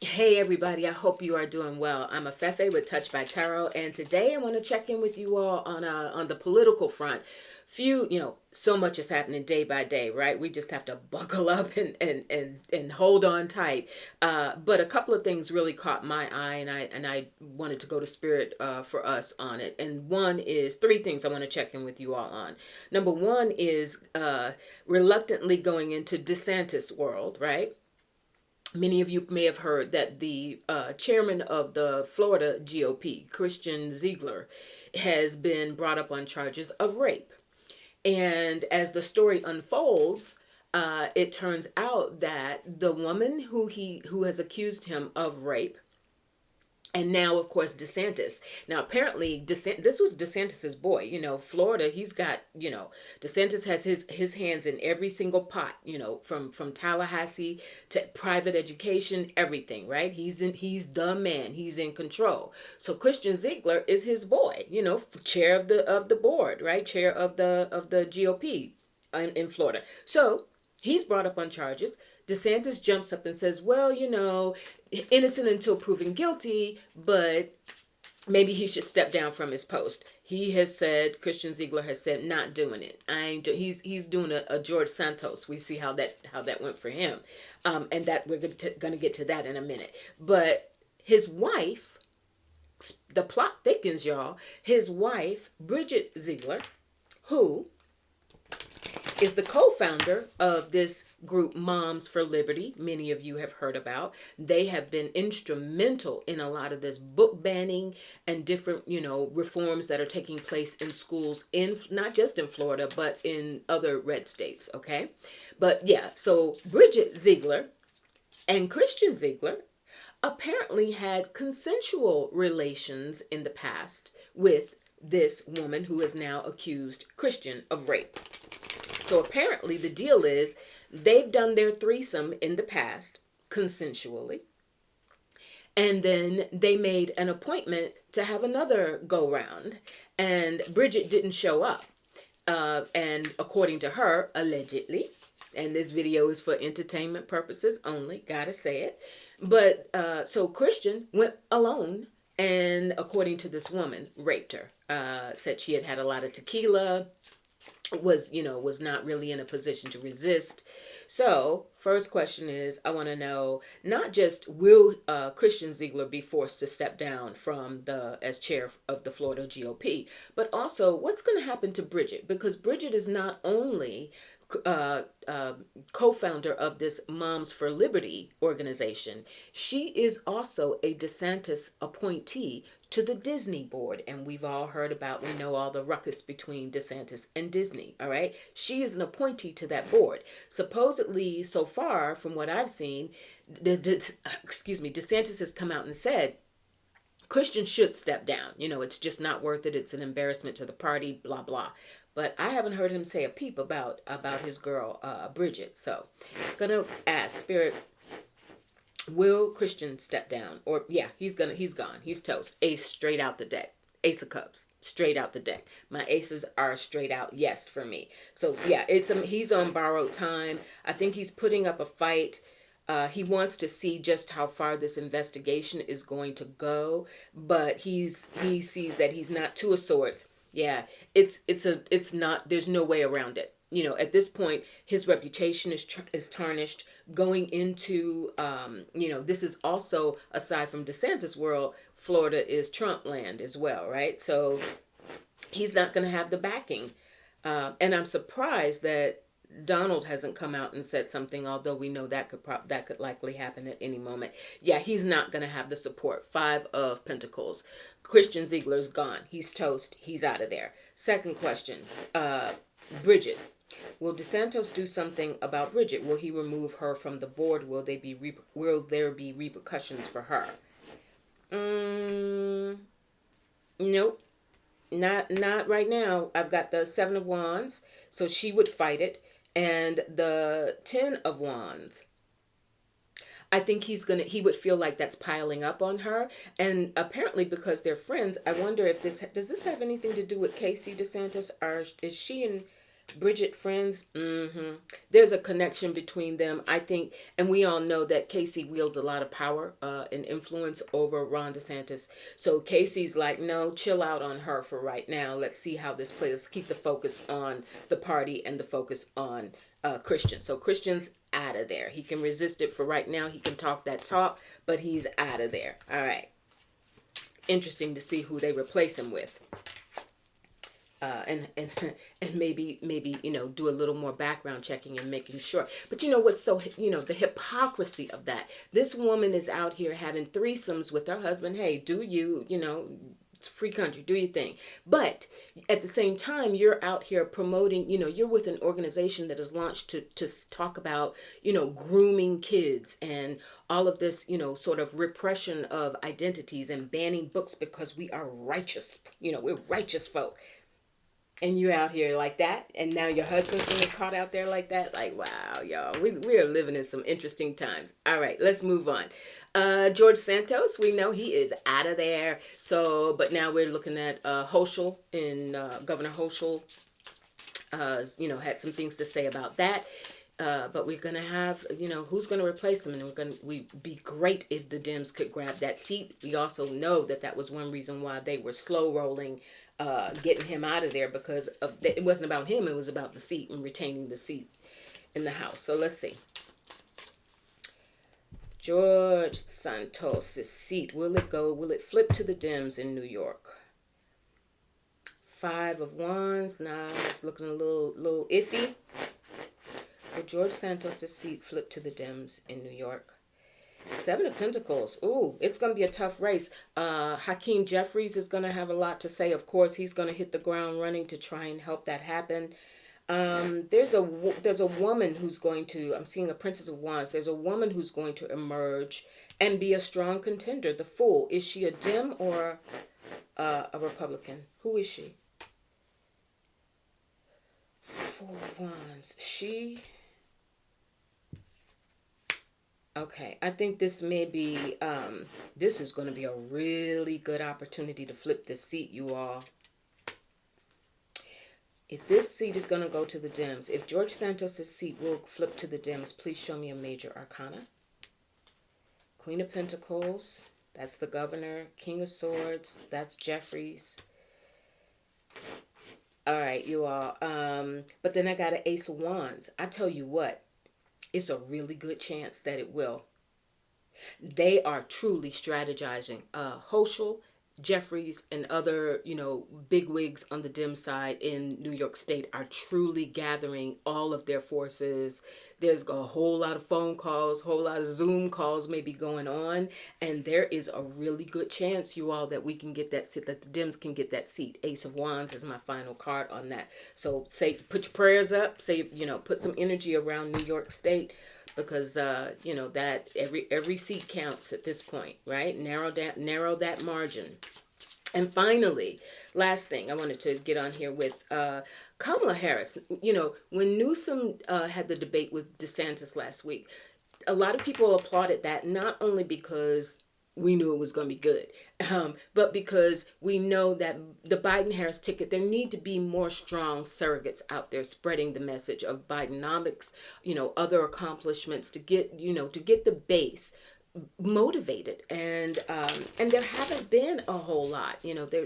Hey everybody, I hope you are doing well. I'm Afefe with Touch by Tarot, and today I want to check in with you all on the political front. So much is happening day by day, right? We just have to buckle up and hold on tight. But a couple of things really caught my eye, and I wanted to go to spirit for us on it. And one is three things I want to check in with you all on. Number one is reluctantly going into DeSantis world, right? Many of you may have heard that the chairman of the Florida GOP, Christian Ziegler, has been brought up on charges of rape. And as the story unfolds, it turns out that the woman who has accused him of rape, and now of course DeSantis. Now apparently this was DeSantis's boy. Florida. He's got DeSantis has his hands in every single pot. From Tallahassee to private education, everything. Right? He's the man. He's in control. So Christian Ziegler is his boy. Chair of the board. Right? Chair of the GOP in Florida. So he's brought up on charges. DeSantis jumps up and says, well, innocent until proven guilty, but maybe he should step down from his post. He has said, Christian Ziegler has said, not doing it. He's doing a George Santos. We see how that went for him, and that we're going to get to that in a minute. But his wife, the plot thickens, y'all. His wife, Bridget Ziegler, who is the co-founder of this group Moms for Liberty. Many of you have heard about. They have been instrumental in a lot of this book banning and different, reforms that are taking place in schools in not just in Florida, but in other red states. Okay. But yeah, so Bridget Ziegler and Christian Ziegler apparently had consensual relations in the past with this woman who is now accused Christian of rape. So apparently the deal is they've done their threesome in the past consensually. And then they made an appointment to have another go round. And Bridget didn't show up. And according to her, allegedly, and this video is for entertainment purposes only, gotta say it. But so Christian went alone and, according to this woman, raped her. Said she had had a lot of tequila, was not really in a position to resist. So first question is, I want to know not just will Christian Ziegler be forced to step down from as chair of the Florida GOP, but also what's going to happen to Bridget, because Bridget is not only uh, co-founder of this Moms for Liberty organization. She is also a DeSantis appointee to the Disney board. And we know all the ruckus between DeSantis and Disney. All right. She is an appointee to that board. Supposedly, so far, from what I've seen, DeSantis has come out and said, Christian should step down. It's just not worth it. It's an embarrassment to the party, blah, blah. But I haven't heard him say a peep about his girl, Bridget. So, gonna ask Spirit, will Christian step down? Or yeah, he's gone. He's toast. Ace straight out the deck. Ace of Cups straight out the deck. My aces are straight out yes for me. So yeah, he's on borrowed time. I think he's putting up a fight. He wants to see just how far this investigation is going to go, but he sees that he's not two of swords. Yeah, it's not. There's no way around it. At this point, his reputation is tarnished. Going into, this is also, aside from DeSantis' world, Florida is Trump land as well, right? So he's not going to have the backing, and I'm surprised that Donald hasn't come out and said something, although we know that could likely happen at any moment. Yeah, he's not going to have the support. Five of Pentacles. Christian Ziegler's gone. He's toast. He's out of there. Second question. Bridget. Will DeSantos do something about Bridget? Will he remove her from the board? Will there be repercussions for her? Nope. Not right now. I've got the Seven of Wands, so she would fight it. And the 10 of Wands, I think he would feel like that's piling up on her. And apparently because they're friends, I wonder if does this have anything to do with Casey DeSantis, or is she in Bridget friends, there's a connection between them, I think, and we all know that Casey wields a lot of power and influence over Ron DeSantis. So Casey's like, no, chill out on her for right now. Let's see how this plays. Let's keep the focus on the party and the focus on Christian. So Christian's out of there. He can resist it for right now. He can talk that talk, but he's out of there. All right. Interesting to see who they replace him with. And maybe do a little more background checking and making sure. But what's so the hypocrisy of that? This woman is out here having threesomes with her husband. Hey, do it's a free country, do your thing. But at the same time, you're out here promoting, you're with an organization that is launched to talk about, grooming kids and all of this, sort of repression of identities and banning books because we are righteous, we're righteous folk. And you out here like that, and now your husband's getting caught out there like that. Like, wow, y'all, we are living in some interesting times. All right, let's move on. George Santos, we know he is out of there. So, but now we're looking at Hochul, and Governor Hochul, had some things to say about that. But we're gonna have, who's gonna replace him, and we'd be great if the Dems could grab that seat. We also know that was one reason why they were slow rolling. Getting him out of there because it wasn't about him, it was about the seat and retaining the seat in the House. So let's see. George Santos' seat, will it flip to the Dems in New York? 5 of Wands, nah, it's looking a little iffy. Will George Santos' seat flip to the Dems in New York? 7 of Pentacles. Ooh, it's going to be a tough race. Hakeem Jeffries is going to have a lot to say. Of course, he's going to hit the ground running to try and help that happen. There's a woman who's going to, I'm seeing a Princess of Wands. There's a woman who's going to emerge and be a strong contender. The Fool. Is she a Dem or a Republican? Who is she? 4 of Wands. Okay, I think this may be, this is going to be a really good opportunity to flip this seat, you all. If this seat is going to go to the Dems, if George Santos' seat will flip to the Dems, please show me a major arcana. Queen of Pentacles, that's the governor. King of Swords, that's Jeffries. All right, you all. But then I got an Ace of Wands. I tell you what. It's a really good chance that it will. They are truly strategizing. Hochul, Jeffries, and other, bigwigs on the Dem side in New York State are truly gathering all of their forces. There's a whole lot of phone calls, whole lot of Zoom calls maybe going on. And there is a really good chance, you all, that we can get that seat, that the Dems can get that seat. Ace of Wands is my final card on that. So put your prayers up, put some energy around New York State. Because that every seat counts at this point, right? Narrow that margin. And finally, last thing I wanted to get on here with Kamala Harris. When Newsom had the debate with DeSantis last week, a lot of people applauded that, not only because we knew it was going to be good, but because we know that the Biden-Harris ticket, there need to be more strong surrogates out there spreading the message of Bidenomics, other accomplishments to get the base motivated. And there haven't been a whole lot.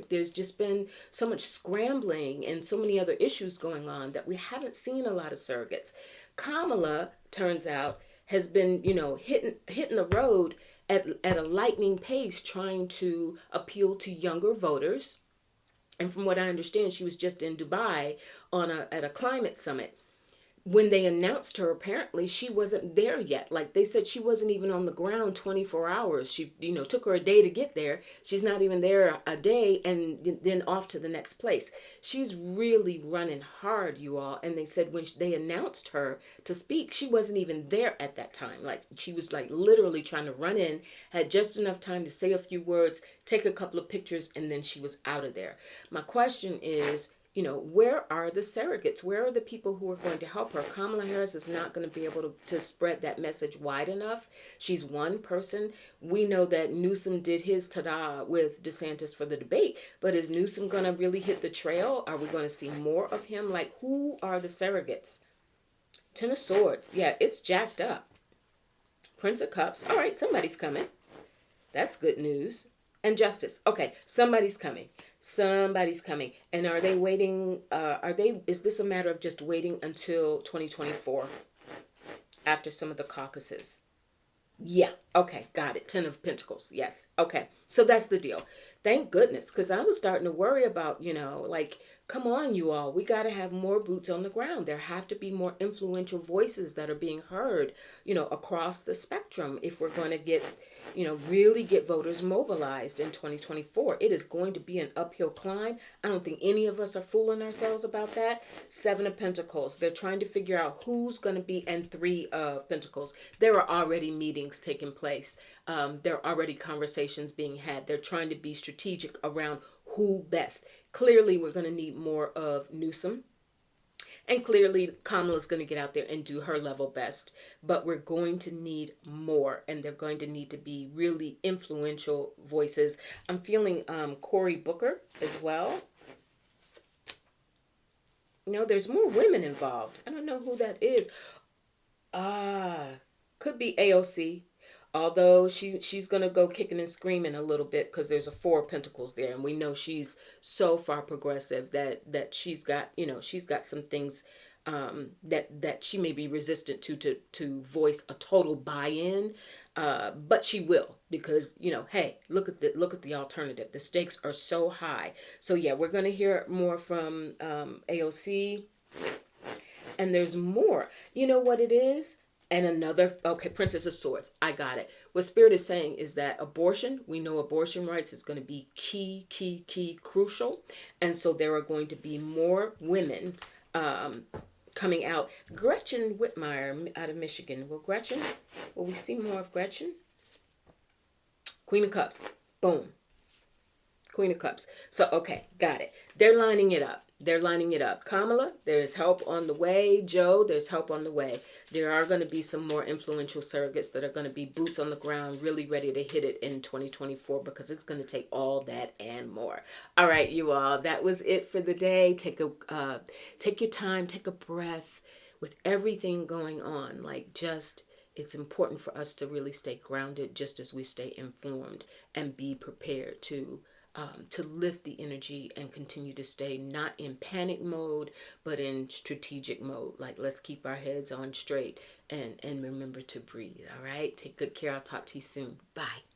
There's just been so much scrambling and so many other issues going on that we haven't seen a lot of surrogates. Kamala, turns out, has been, hitting the road at a lightning pace, trying to appeal to younger voters. And from what I understand, she was just in Dubai at a climate summit. When they announced her, apparently she wasn't there yet. Like they said, she wasn't even on the ground 24 hours. She, took her a day to get there. She's not even there a day and then off to the next place. She's really running hard, you all. And they said when they announced her to speak, she wasn't even there at that time. Like she was literally trying to run in, had just enough time to say a few words, take a couple of pictures, and then she was out of there. My question is where are the surrogates? Where are the people who are going to help her? Kamala Harris is not going to be able to spread that message wide enough. She's one person. We know that Newsom did his ta-da with DeSantis for the debate, but is Newsom going to really hit the trail? Are we going to see more of him? Like, who are the surrogates? Ten of Swords. Yeah, it's jacked up. Prince of Cups. All right, somebody's coming. That's good news. And Justice. Okay, somebody's coming. Somebody's coming. And are they waiting? Is this a matter of just waiting until 2024 after some of the caucuses? Yeah. Okay. Got it. 10 of Pentacles. Yes. Okay. So that's the deal. Thank goodness. Because I was starting to worry about, like, come on, you all. We got to have more boots on the ground. There have to be more influential voices that are being heard, across the spectrum if we're going to get, really get voters mobilized in 2024. It is going to be an uphill climb. I don't think any of us are fooling ourselves about that. 7 of Pentacles. They're trying to figure out who's going to be, and 3 of Pentacles. There are already meetings taking place. There are already conversations being had. They're trying to be strategic around who best. Clearly, we're going to need more of Newsom. And clearly, Kamala's going to get out there and do her level best. But we're going to need more. And they're going to need to be really influential voices. I'm feeling Cory Booker as well. There's more women involved. I don't know who that is. Could be AOC. Although she's going to go kicking and screaming a little bit because there's a 4 of Pentacles there. And we know she's so far progressive that she's got, she's got some things that she may be resistant to voice a total buy-in. But she will because, hey, look at the alternative. The stakes are so high. So, yeah, we're going to hear more from AOC. And there's more. You know what it is? And another, okay, Princess of Swords. I got it. What Spirit is saying is that abortion, we know abortion rights is going to be key, crucial. And so there are going to be more women coming out. Gretchen Whitmire out of Michigan. Will we see more of Gretchen? Queen of Cups. Boom. Queen of Cups. So, okay, got it. They're lining it up. Kamala, there's help on the way. Joe, there's help on the way. There are going to be some more influential surrogates that are going to be boots on the ground, really ready to hit it in 2024 because it's going to take all that and more. All right, you all, that was it for the day. Take your time, take a breath with everything going on. It's important for us to really stay grounded just as we stay informed and be prepared to lift the energy and continue to stay not in panic mode, but in strategic mode. Like, let's keep our heads on straight and remember to breathe. All right. Take good care. I'll talk to you soon. Bye.